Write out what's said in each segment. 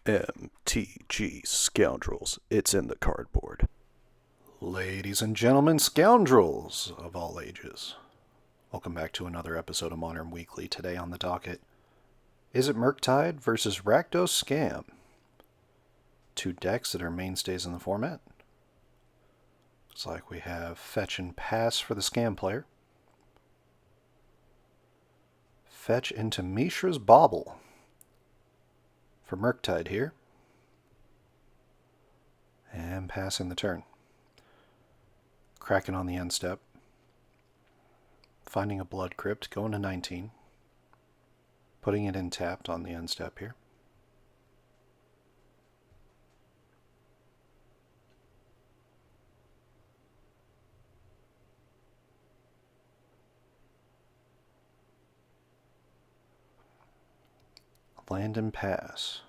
MTG Scoundrels, it's in the cardboard. Ladies and gentlemen, scoundrels of all ages, welcome back to another episode of Modern Weekly. Today on the docket, Izzet Murktide versus Rakdos Scam. Two decks that are mainstays in the format. Looks like we have Fetch and Pass for the Scam player. Fetch into Mishra's Bauble for Murktide here. And passing the turn. Cracking on the end step. Finding a Blood Crypt, going to 19. Putting it in tapped on the end step here. Land and pass.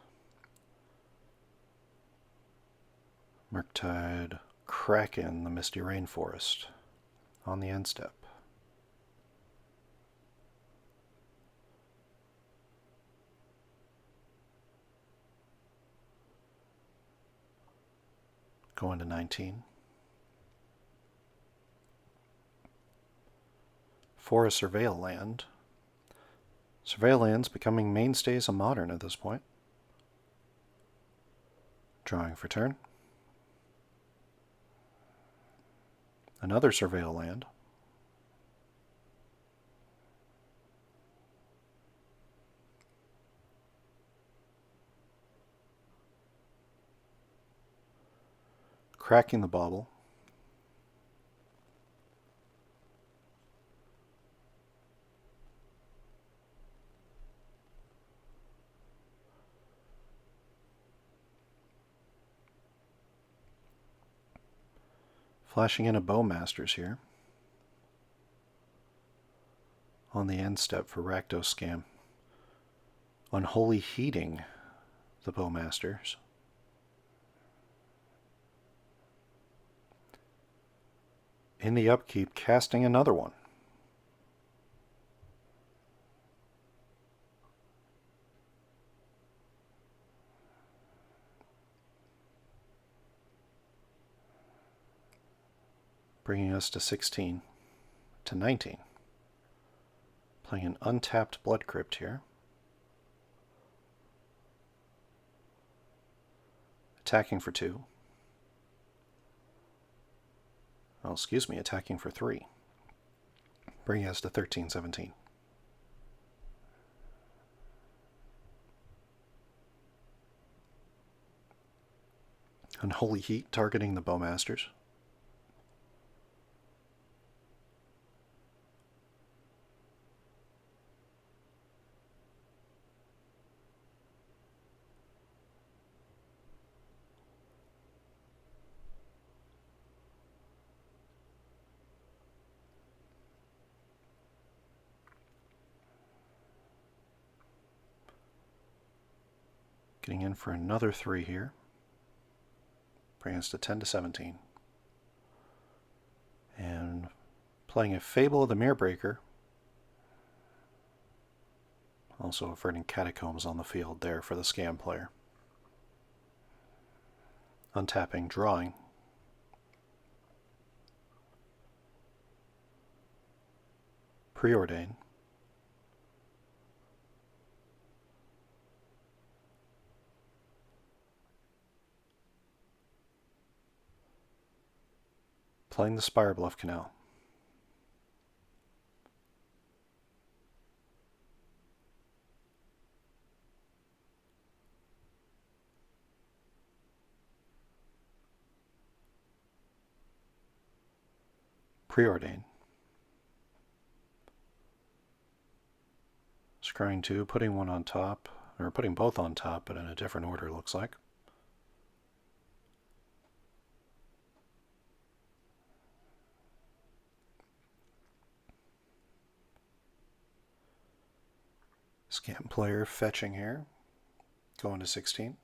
Murktide cracking the Misty Rainforest on the end step. Going to 19. For a Surveil land. Surveil lands becoming mainstays of Modern at this point. Drawing for turn. Another Surveil land. Cracking the bauble. Flashing in a Bowmasters here. On the end step for Rakdos Scam. Unholy Heating the Bowmasters. In the upkeep, casting another one. Bringing us to 16, to 19. Playing an untapped Blood Crypt here. Attacking for 2. Oh, excuse me, attacking for 3. Bringing us to 13, 17. Unholy Heat targeting the Bowmasters. Getting in for another 3 here. Bringing us to 10 to 17. And playing a Fable of the Mirrorbreaker. Also averting Catacombs on the field there for the Scam player. Untapping, drawing. Preordain. Playing the Spirebluff Canal. Preordain. Scrying 2, putting one on top, or putting both on top, but in a different order, looks like. Scam player fetching here. Going to 16.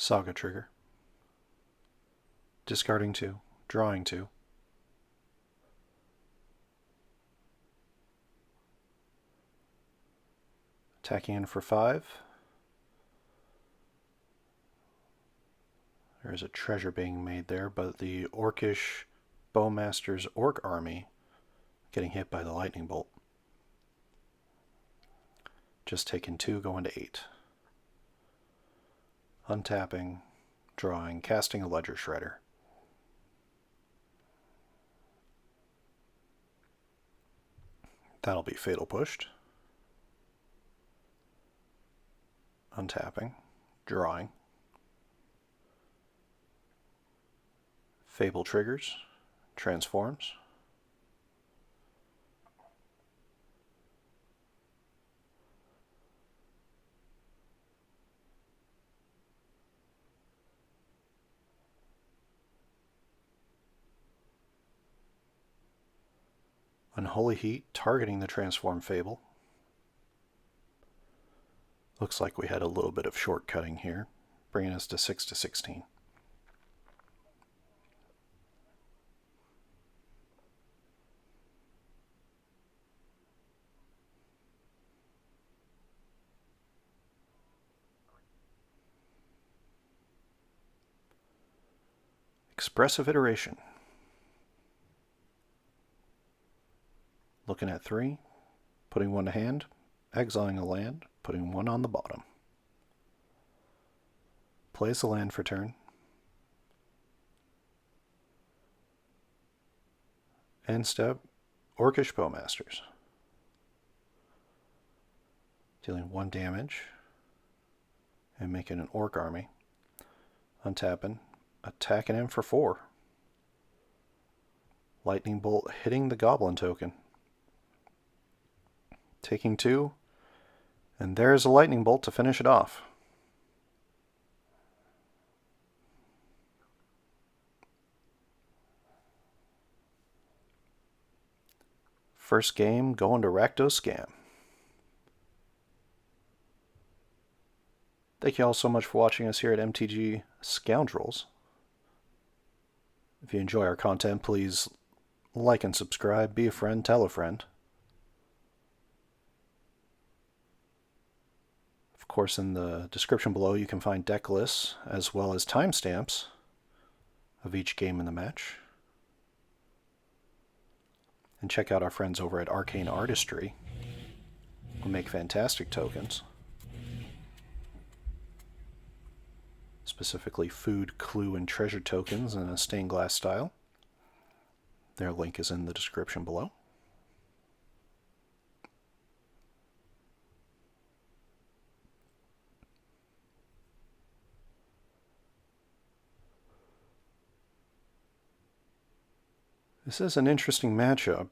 Saga trigger. Discarding 2, drawing 2. Attacking in for 5. There is a treasure being made there, but the Orcish Bowmaster's Orc army getting hit by the lightning bolt. Just taking 2, going to 8. Untapping, drawing, casting a Ledger Shredder. That'll be Fatal Pushed. Untapping, drawing. Fable triggers, transforms. Unholy Heat, targeting the transform Fable. Looks like we had a little bit of shortcutting here, bringing us to 6 to 16. Expressive Iteration. Looking at 3, putting 1 to hand, exiling a land, putting 1 on the bottom. Plays the land for turn. End step, Orcish Bowmasters. Dealing 1 damage and making an Orc army. Untapping, attacking him for 4. Lightning Bolt hitting the Goblin token. Taking 2, and there's a Lightning Bolt to finish it off. First game going to Rakdos Scam. Thank you all so much for watching us here at MTG Scoundrels. If you enjoy our content, please like and subscribe, be a friend, tell a friend. Of course, in the description below you can find deck lists as well as timestamps of each game in the match. And check out our friends over at Arcane Artistry, who make fantastic tokens. Specifically food, clue, and treasure tokens in a stained glass style. Their link is in the description below. This is an interesting matchup.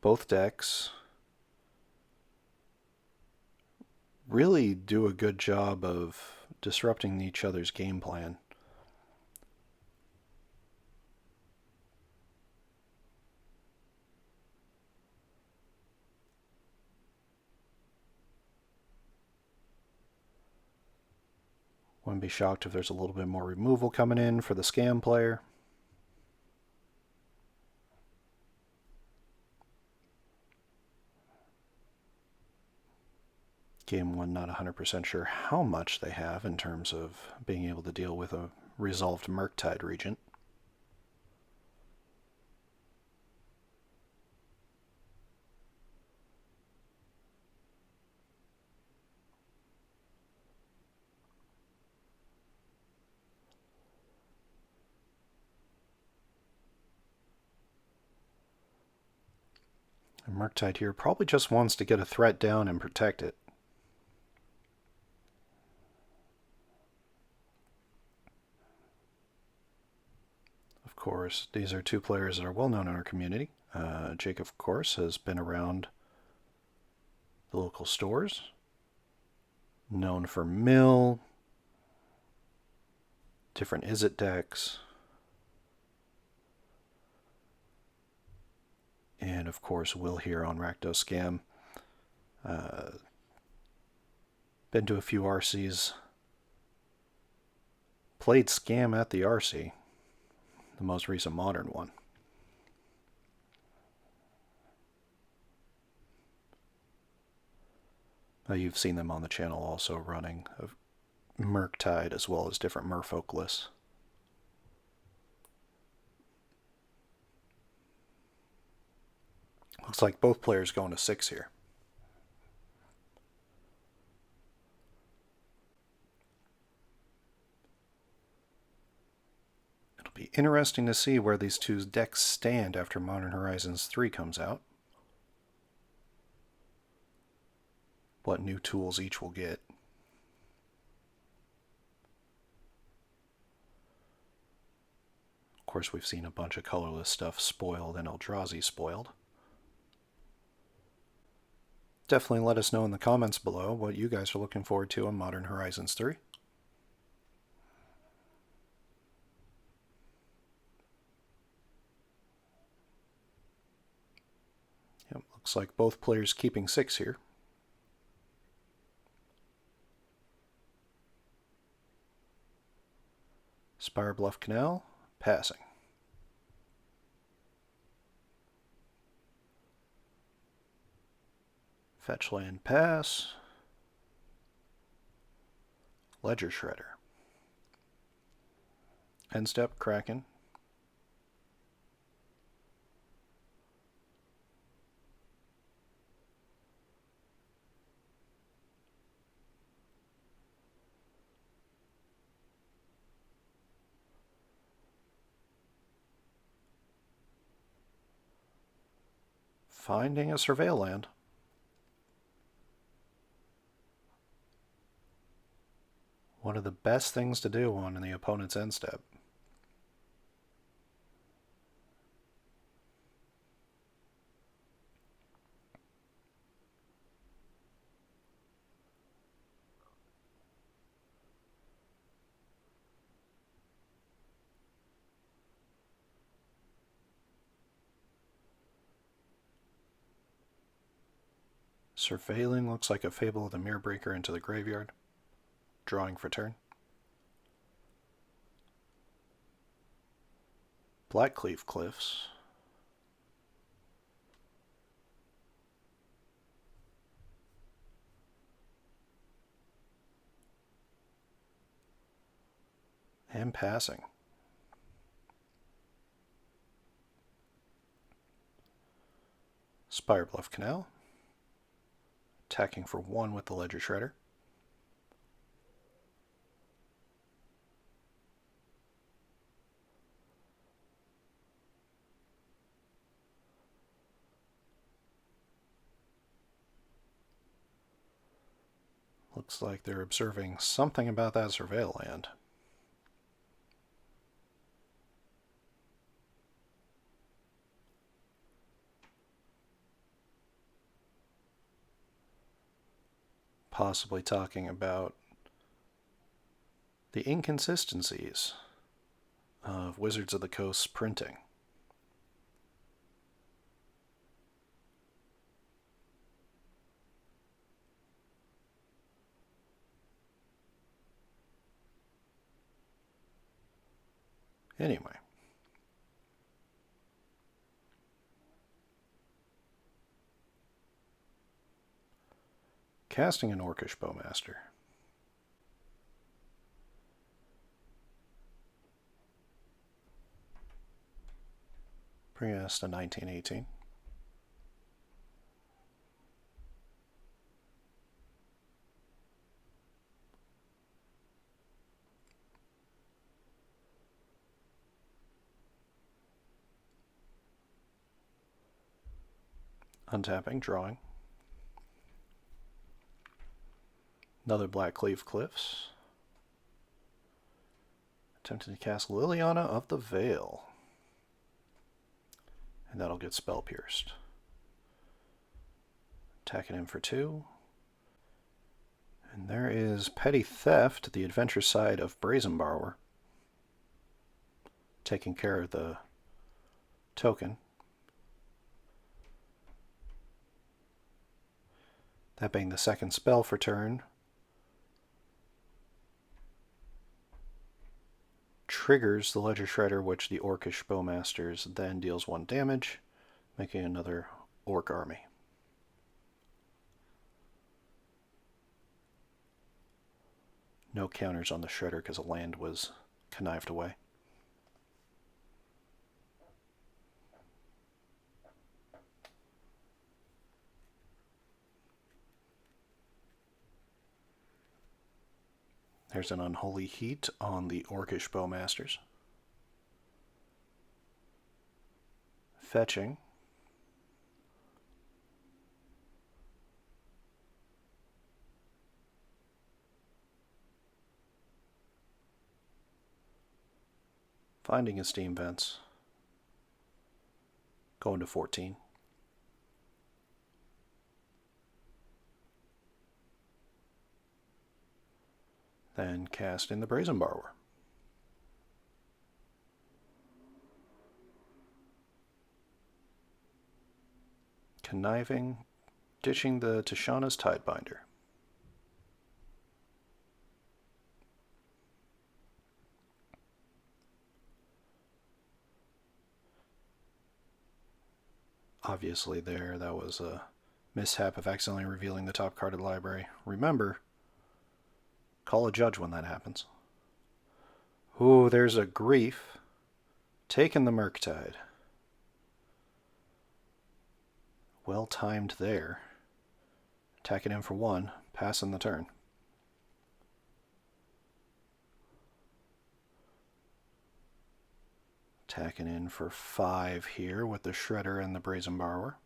Both decks really do a good job of disrupting each other's game plan. Wouldn't be shocked if there's a little bit more removal coming in for the Scam player. Game 1, not 100% sure how much they have in terms of being able to deal with a resolved Murktide Regent. And Murktide here probably just wants to get a threat down and protect it. Of course, these are two players that are well known in our community. Jake, of course, has been around the local stores, known for mill, different Izzet decks, and of course Will here on Rakdos Scam. Been to a few RCs. Played Scam at the RC, the most recent modern one. You've seen them on the channel also running Murktide as well as different Merfolk lists. Looks like both players going to 6 here. It'll be interesting to see where these two decks stand after Modern Horizons 3 comes out. What new tools each will get. Of course, we've seen a bunch of colorless stuff spoiled and Eldrazi spoiled. Definitely let us know in the comments below what you guys are looking forward to on Modern Horizons 3. Yep, looks like both players keeping 6 here. Spire Bluff Canal, passing. Fetch land, pass. Ledger Shredder. End step, Kraken. Finding a Surveil land. One of the best things to do on the opponent's end step. Surveilling looks like a Fable of the Mirrorbreaker into the graveyard. Drawing for turn. Blackcleave Cliffs. And passing. Spire Bluff Canal. Attacking for 1 with the Ledger Shredder. Looks like they're observing something about that Surveil land. Possibly talking about the inconsistencies of Wizards of the Coast's printing. Anyway. Casting an Orcish Bowmaster. Bringing us to 1918. Untapping, drawing. Another Blackcleave Cliffs. Attempting to cast Liliana of the Veil. And that'll get Spell Pierced. Attacking him for 2. And there is Petty Theft, the adventure side of Brazen Borrower. Taking care of the token. That being the second spell for turn. triggers the Ledger Shredder, which the Orcish Bowmasters then deals 1 damage, making another Orc army. No counters on the Shredder because a land was connived away. There's an Unholy Heat on the Orcish Bowmasters. Fetching. Finding his steam vents. Going to 14. Then cast in the Brazen Borrower. Conniving, ditching the Tishana's Tidebinder. Obviously that was a mishap of accidentally revealing the top card of the library. Remember, call a judge when that happens. Ooh, there's a Grief. Taking the Murktide. Well timed there. Attacking him for 1, passing the turn. Attacking in for 5 here with the Shredder and the Brazen Borrower.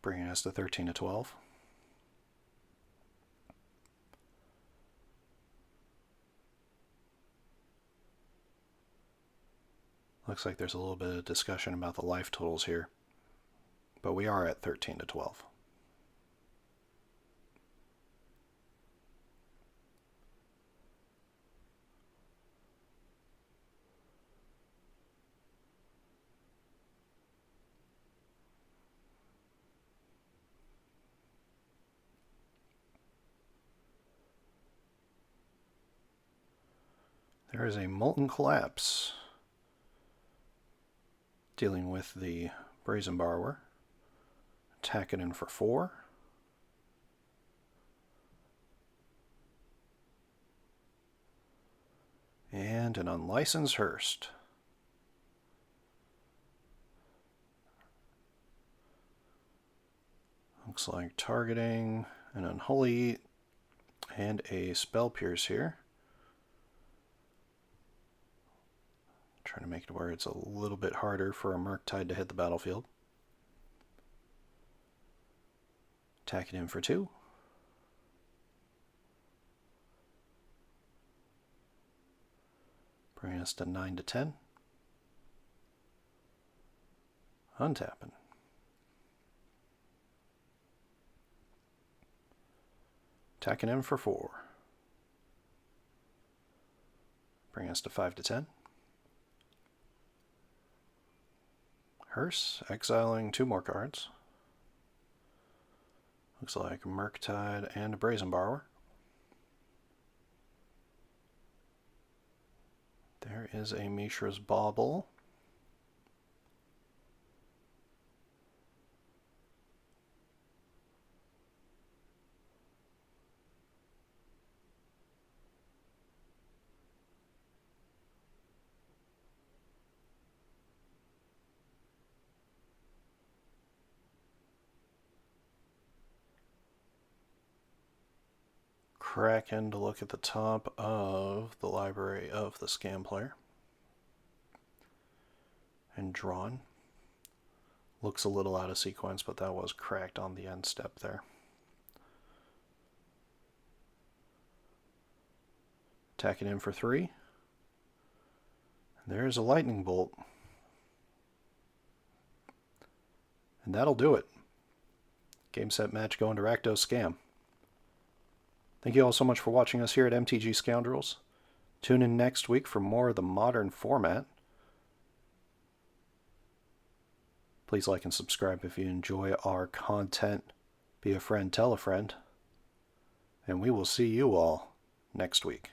Bringing us to 13 to 12. Looks like there's a little bit of discussion about the life totals here, but we are at 13 to 12. There is a Molten Collapse. Dealing with the Brazen Borrower. Attacking in for 4. And an Unlicensed Hearse. Looks like targeting an Unholy and a Spell Pierce here. Trying to make it where it's a little bit harder for a Murktide to hit the battlefield. Attacking in for 2. Bringing us to 9 to 10. Untapping. Attacking in for 4. Bringing us to 5 to 10. Hearse, exiling 2 more cards. Looks like Murktide and a Brazen Borrower. There is a Mishra's Bauble. Kraken to look at the top of the library of the Scam player. And drawn. Looks a little out of sequence, but that was cracked on the end step there. Attacking in for 3. There's a Lightning Bolt. And that'll do it. Game, set, match going to Rakdos Scam. Thank you all so much for watching us here at MTG Scoundrels. Tune in next week for more of the modern format. Please like and subscribe if you enjoy our content. Be a friend, tell a friend. And we will see you all next week.